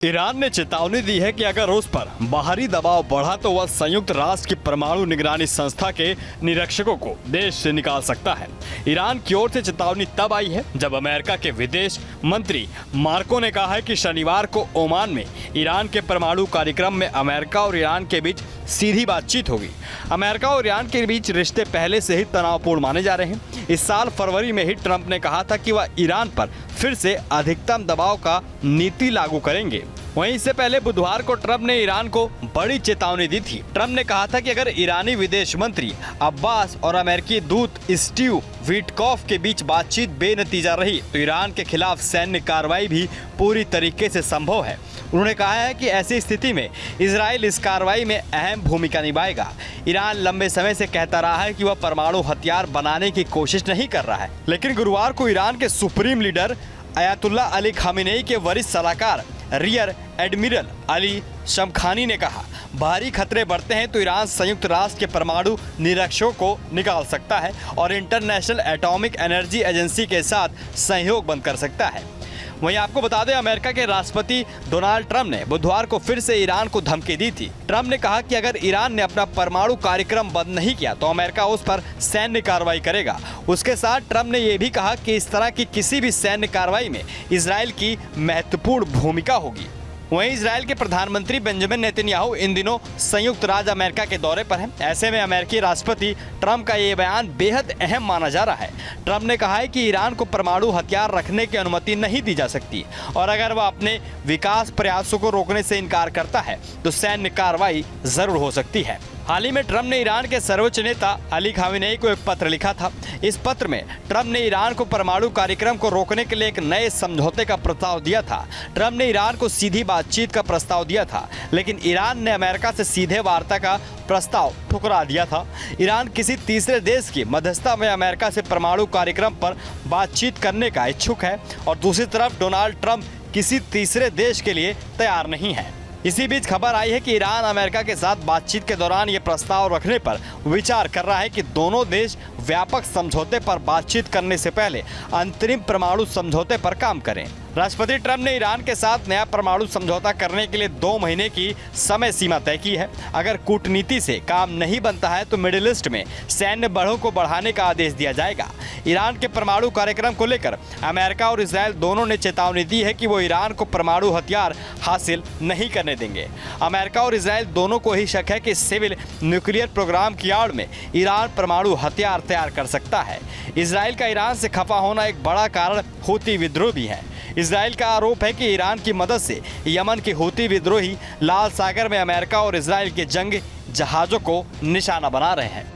Iran ने चेतावनी दी है कि अगर उस पर बाहरी दबाव बढ़ा तो वह संयुक्त राष्ट्र की परमाणु निगरानी संस्था के निरीक्षकों को देश से निकाल सकता है। ईरान की ओर से चेतावनी तब आई है जब अमेरिका के विदेश मंत्री मार्को ने कहा है कि शनिवार को ओमान में ईरान के परमाणु कार्यक्रम में अमेरिका और ईरान के बीच सीधी बातचीत होगी। अमेरिका और ईरान के बीच रिश्ते पहले से ही तनावपूर्ण माने जा रहे हैं। इस साल फरवरी में ही ट्रंप ने कहा था कि वह ईरान पर फिर से अधिकतम दबाव का नीति लागू करेंगे। वहीं इससे पहले बुधवार को ट्रंप ने ईरान को बड़ी चेतावनी दी थी। ट्रंप ने कहा था कि अगर ईरानी विदेश मंत्री अब्बास और अमेरिकी दूत स्टीव विटकॉफ के बीच बातचीत बेनतीजा रही तो ईरान के खिलाफ सैन्य कार्रवाई भी पूरी तरीके से संभव है। उन्होंने कहा है कि ऐसी स्थिति में इजराइल इस कार्रवाई में अहम भूमिका निभाएगा। ईरान लंबे समय से कहता रहा है कि वह परमाणु हथियार बनाने की कोशिश नहीं कर रहा है, लेकिन गुरुवार को ईरान के supreme leader Ayatollah Ali Khamenei के वरिष्ठ सलाहकार रियर एडमिरल अली शमखानी ने कहा, बाहरी खतरे बढ़ते हैं तो ईरान संयुक्त राष्ट्र के परमाणु निरीक्षकों को निकाल सकता है और इंटरनेशनल एटॉमिक एनर्जी एजेंसी के साथ सहयोग बंद कर सकता है। वहीं आपको बता दें, अमेरिका के राष्ट्रपति डोनाल्ड ट्रंप ने बुधवार को फिर से ईरान को धमकी दी थी। ट्रंप ने कहा कि अगर ईरान ने अपना परमाणु कार्यक्रम बंद नहीं किया तो अमेरिका उस पर सैन्य कार्रवाई करेगा। उसके साथ ट्रंप ने यह भी कहा कि इस तरह की किसी भी सैन्य कार्रवाई में इजराइल की महत्वपूर्ण भूमिका होगी। वहीं इजराइल के प्रधानमंत्री बेंजामिन नेतन्याहू इन दिनों संयुक्त राज्य अमेरिका के दौरे पर हैं। ऐसे में अमेरिकी राष्ट्रपति ट्रंप का ये बयान बेहद अहम माना जा रहा है। ट्रंप ने कहा है कि ईरान को परमाणु हथियार रखने की अनुमति नहीं दी जा सकती और अगर वह अपने विकास प्रयासों को रोकने से इनकार करता है तो सैन्य कार्रवाई जरूर हो सकती है। हाल ही में ट्रंप ने ईरान के सर्वोच्च नेता अली खामेनेई को एक पत्र लिखा था। इस पत्र में ट्रंप ने ईरान को परमाणु कार्यक्रम को रोकने के लिए एक नए समझौते का प्रस्ताव दिया था। ट्रंप ने ईरान को सीधी बातचीत का प्रस्ताव दिया था, लेकिन ईरान ने अमेरिका से सीधे वार्ता का प्रस्ताव ठुकरा दिया था। ईरान किसी तीसरे देश की मध्यस्थता में अमेरिका से परमाणु कार्यक्रम पर बातचीत करने का इच्छुक है और दूसरी तरफ डोनाल्ड ट्रंप किसी तीसरे देश के लिए तैयार नहीं है। इसी बीच खबर आई है कि ईरान अमेरिका के साथ बातचीत के दौरान ये प्रस्ताव रखने पर विचार कर रहा है कि दोनों देश व्यापक समझौते पर बातचीत करने से पहले अंतरिम परमाणु समझौते पर काम करें। राष्ट्रपति ट्रंप ने ईरान के साथ नया परमाणु समझौता करने के लिए 2 महीने की समय सीमा तय की है। अगर कूटनीति से काम नहीं बनता है तो मिडिल ईस्ट में सैन्य बलों को बढ़ाने का आदेश दिया जाएगा। ईरान के परमाणु कार्यक्रम को लेकर अमेरिका और इजराइल दोनों ने चेतावनी दी है कि वो ईरान को परमाणु हथियार हासिल नहीं करने देंगे। अमेरिका और इजराइल दोनों को ही शक है कि सिविल न्यूक्लियर प्रोग्राम की आड़ में ईरान परमाणु हथियार तैयार कर सकता है। इजराइल का ईरान से खफा होना एक बड़ा कारण हूती विद्रोह भी है। इजराइल का आरोप है कि ईरान की मदद से यमन के हूती विद्रोही लाल सागर में अमेरिका और इजराइल के जंग जहाजों को निशाना बना रहे हैं।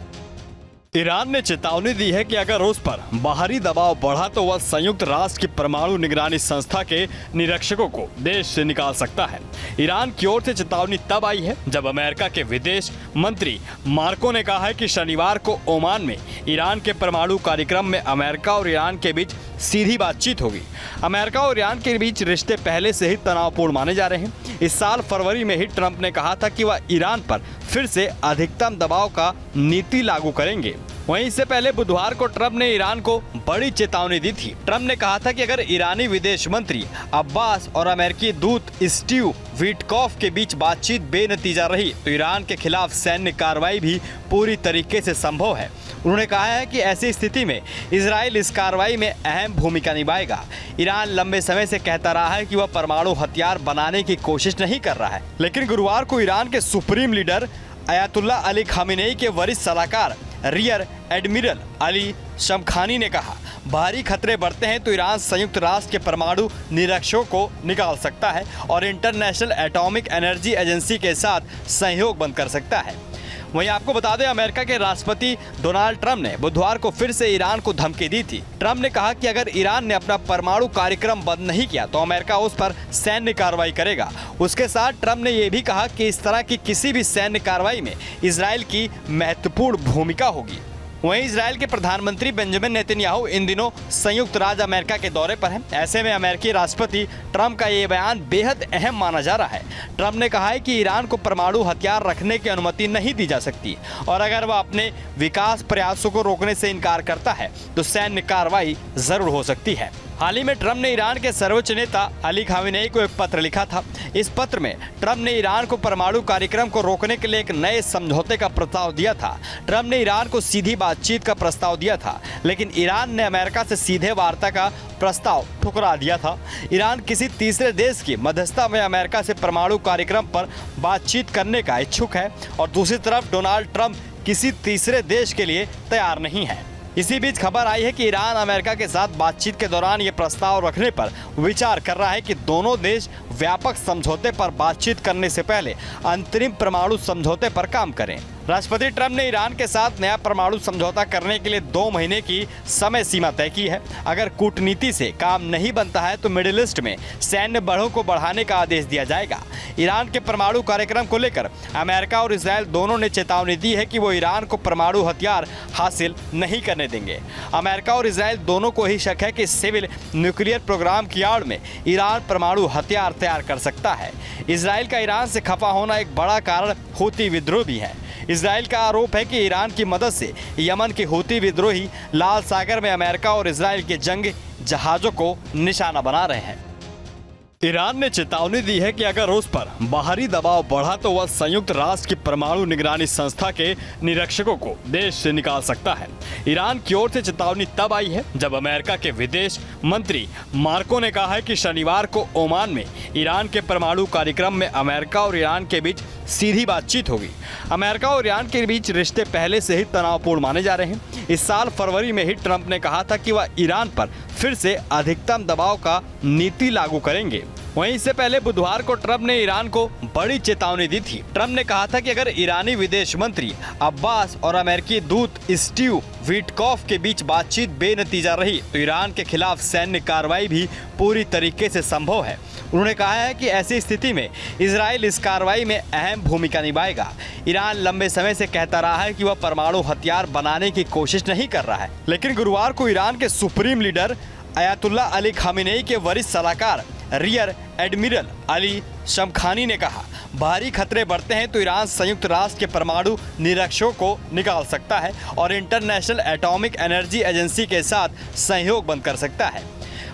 ईरान ने चेतावनी दी है कि अगर उस पर बाहरी दबाव बढ़ा तो वह संयुक्त राष्ट्र की परमाणु निगरानी संस्था के निरीक्षकों को देश से निकाल सकता है। ईरान की ओर से चेतावनी तब आई है जब अमेरिका के विदेश मंत्री मार्को ने कहा है कि शनिवार को ओमान में ईरान के परमाणु कार्यक्रम में अमेरिका और ईरान के बीच सीधी बातचीत होगी। अमेरिका और ईरान के बीच रिश्ते पहले से ही तनावपूर्ण माने जा रहे हैं। इस साल फरवरी में ही ट्रंप ने कहा था कि वह ईरान पर फिर से अधिकतम दबाव का नीति लागू करेंगे। वहीं इससे पहले बुधवार को ट्रंप ने ईरान को बड़ी चेतावनी दी थी। ट्रंप ने कहा था कि अगर ईरानी विदेश मंत्री अब्बास और अमेरिकी दूत स्टीव विटकॉफ के बीच बातचीत बेनतीजा रही तो ईरान के खिलाफ सैन्य कार्रवाई भी पूरी तरीके से संभव है। उन्होंने कहा है कि ऐसी स्थिति में इजराइल इस कार्रवाई में अहम भूमिका निभाएगा। ईरान लंबे समय से कहता रहा है कि वह परमाणु हथियार बनाने की कोशिश नहीं कर रहा है, लेकिन गुरुवार को ईरान के supreme leader Ayatollah Ali Khamenei के वरिष्ठ सलाहकार रियर एडमिरल अली शमखानी ने कहा, बाहरी खतरे बढ़ते हैं तो ईरान संयुक्त राष्ट्र के परमाणु निरीक्षकों को निकाल सकता है और इंटरनेशनल एटॉमिक एनर्जी एजेंसी के साथ सहयोग बंद कर सकता है। वहीं आपको बता दें, अमेरिका के राष्ट्रपति डोनाल्ड ट्रंप ने बुधवार को फिर से ईरान को धमकी दी थी। ट्रंप ने कहा कि अगर ईरान ने अपना परमाणु कार्यक्रम बंद नहीं किया तो अमेरिका उस पर सैन्य कार्रवाई करेगा। उसके साथ ट्रंप ने यह भी कहा कि इस तरह की किसी भी सैन्य कार्रवाई में इजराइल की महत्वपूर्ण भूमिका होगी। वहीं इजराइल के प्रधानमंत्री बेंजामिन नेतन्याहू इन दिनों संयुक्त राज्य अमेरिका के दौरे पर हैं। ऐसे में अमेरिकी राष्ट्रपति ट्रंप का ये बयान बेहद अहम माना जा रहा है। ट्रंप ने कहा है कि ईरान को परमाणु हथियार रखने की अनुमति नहीं दी जा सकती और अगर वह अपने विकास प्रयासों को रोकने से इनकार करता है तो सैन्य कार्रवाई जरूर हो सकती है। हाल ही में ट्रंप ने ईरान के सर्वोच्च नेता अली खामेनेई को एक पत्र लिखा था। इस पत्र में ट्रंप ने ईरान को परमाणु कार्यक्रम को रोकने के लिए एक नए समझौते का प्रस्ताव दिया था। ट्रंप ने ईरान को सीधी बातचीत का प्रस्ताव दिया था, लेकिन ईरान ने अमेरिका से सीधे वार्ता का प्रस्ताव ठुकरा दिया था। ईरान किसी तीसरे देश की मध्यस्थता में अमेरिका से परमाणु कार्यक्रम पर बातचीत करने का इच्छुक है और दूसरी तरफ डोनाल्ड ट्रंप किसी तीसरे देश के लिए तैयार नहीं है। इसी बीच खबर आई है कि ईरान अमेरिका के साथ बातचीत के दौरान ये प्रस्ताव रखने पर विचार कर रहा है कि दोनों देश व्यापक समझौते पर बातचीत करने से पहले अंतरिम परमाणु समझौते पर काम करें। राष्ट्रपति ट्रंप ने ईरान के साथ नया परमाणु समझौता करने के लिए 2 महीने की समय सीमा तय की है। अगर कूटनीति से काम नहीं बनता है तो मिडिल ईस्ट में सैन्य बलों को बढ़ाने का आदेश दिया जाएगा। ईरान के परमाणु कार्यक्रम को लेकर अमेरिका और इजरायल दोनों ने चेतावनी दी है कि वो ईरान को परमाणु हथियार हासिल नहीं करने देंगे। अमेरिका और इजरायल दोनों को ही शक है कि सिविल न्यूक्लियर प्रोग्राम की आड़ में ईरान परमाणु हथियार तैयार कर सकता है। इजरायल का ईरान से खफा होना एक बड़ा कारण हूती विद्रोह भी है। इजरायल का आरोप है कि ईरान की मदद से यमन के हूती विद्रोही लाल सागर में अमेरिका और इजरायल के जंग जहाजों को निशाना बना रहे हैं। ईरान ने चेतावनी दी है कि अगर उस पर बाहरी दबाव बढ़ा तो वह संयुक्त राष्ट्र की परमाणु निगरानी संस्था के निरीक्षकों को देश से निकाल सकता है। ईरान की ओर से चेतावनी तब आई है जब अमेरिका के विदेश मंत्री मार्को ने कहा है कि शनिवार को ओमान में ईरान के परमाणु कार्यक्रम में अमेरिका और ईरान के बीच सीधी बातचीत होगी। अमेरिका और ईरान के बीच रिश्ते पहले से ही तनावपूर्ण माने जा रहे हैं। इस साल फरवरी में ही ट्रंप ने कहा था कि वह ईरान पर फिर से अधिकतम दबाव का नीति लागू करेंगे। वहीं इससे पहले बुधवार को ट्रंप ने ईरान को बड़ी चेतावनी दी थी। ट्रंप ने कहा था कि अगर ईरानी विदेश मंत्री अब्बास और अमेरिकी दूत स्टीव विटकॉफ के बीच बातचीत बेनतीजा रही तो ईरान के खिलाफ सैन्य कार्रवाई भी पूरी तरीके से संभव है। उन्होंने कहा है कि ऐसी स्थिति में इजराइल इस कार्रवाई में अहम भूमिका निभाएगा। ईरान लंबे समय से कहता रहा है कि वह परमाणु हथियार बनाने की कोशिश नहीं कर रहा है, लेकिन गुरुवार को ईरान के supreme leader Ayatollah Ali Khamenei के वरिष्ठ सलाहकार रियर एडमिरल अली शमखानी ने कहा, भारी खतरे बढ़ते हैं तो ईरान संयुक्त राष्ट्र के परमाणु निरीक्षकों को निकाल सकता है और इंटरनेशनल एटॉमिक एनर्जी एजेंसी के साथ सहयोग बंद कर सकता है।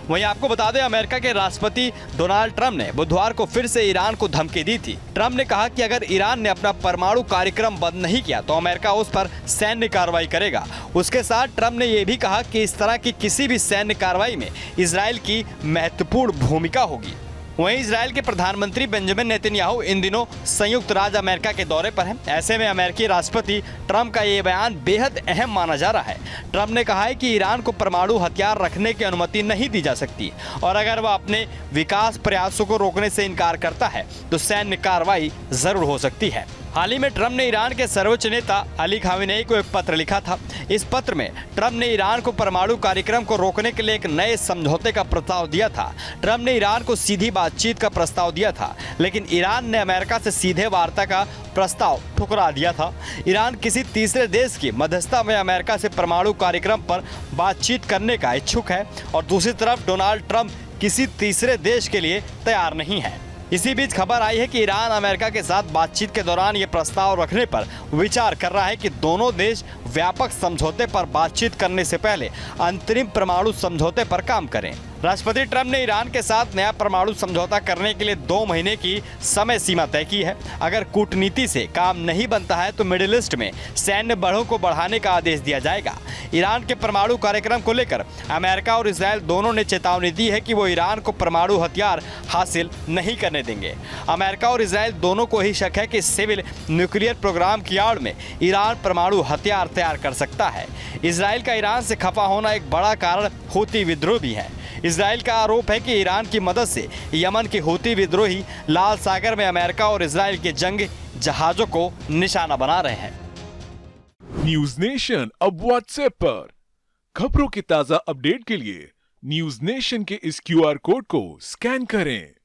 वहीं आपको बता दें, अमेरिका के राष्ट्रपति डोनाल्ड ट्रंप ने बुधवार को फिर से ईरान को धमकी दी थी। ट्रंप ने कहा कि अगर ईरान ने अपना परमाणु कार्यक्रम बंद नहीं किया तो अमेरिका उस पर सैन्य कार्रवाई करेगा। उसके साथ ट्रंप ने यह भी कहा कि इस तरह की किसी भी सैन्य कार्रवाई में इजरायल की महत्वपूर्ण भूमिका होगी। वहीं इजरायल के प्रधानमंत्री बेंजामिन नेतन्याहू इन दिनों संयुक्त राज्य अमेरिका के दौरे पर हैं। ऐसे में अमेरिकी राष्ट्रपति ट्रंप का ये बयान बेहद अहम माना जा रहा है। ट्रंप ने कहा है कि ईरान को परमाणु हथियार रखने की अनुमति नहीं दी जा सकती और अगर वह अपने विकास प्रयासों को रोकने से इनकार करता है तो सैन्य कार्रवाई जरूर हो सकती है। हाल ही में ट्रंप ने ईरान के सर्वोच्च नेता अली खामेनेई को एक पत्र लिखा था। इस पत्र में ट्रंप ने ईरान को परमाणु कार्यक्रम को रोकने के लिए एक नए समझौते का प्रस्ताव दिया था। ट्रंप ने ईरान को सीधी बातचीत का प्रस्ताव दिया था, लेकिन ईरान ने अमेरिका से सीधे वार्ता का प्रस्ताव ठुकरा दिया था। ईरान किसी तीसरे देश की मध्यस्थता में अमेरिका से परमाणु कार्यक्रम पर बातचीत करने का इच्छुक है और दूसरी तरफ डोनाल्ड ट्रंप किसी तीसरे देश के लिए तैयार नहीं है। इसी बीच खबर आई है कि ईरान अमेरिका के साथ बातचीत के दौरान ये प्रस्ताव रखने पर विचार कर रहा है कि दोनों देश व्यापक समझौते पर बातचीत करने से पहले अंतरिम परमाणु समझौते पर काम करें। राष्ट्रपति ट्रंप ने ईरान के साथ नया परमाणु समझौता करने के लिए 2 महीने की समय सीमा तय की है। अगर कूटनीति से काम नहीं बनता है तो मिडिल ईस्ट में सैन्य बलों को बढ़ाने का आदेश दिया जाएगा। ईरान के परमाणु कार्यक्रम को लेकर अमेरिका और इजरायल दोनों ने चेतावनी दी है कि वो ईरान को परमाणु हथियार हासिल नहीं करने देंगे। अमेरिका और इजरायल दोनों को ही शक है कि सिविल न्यूक्लियर प्रोग्राम की आड़ में ईरान परमाणु हथियार तैयार कर सकता है। इजरायल का ईरान से खफा होना एक बड़ा कारण हूती विद्रोह भी है। इजरायल का आरोप है कि ईरान की मदद से यमन के हूती विद्रोही लाल सागर में अमेरिका और इजरायल के जंग जहाजों को निशाना बना रहे हैं। न्यूज नेशन अब व्हाट्सएप पर खबरों के ताजा अपडेट के लिए न्यूज नेशन के इस QR कोड को स्कैन करें।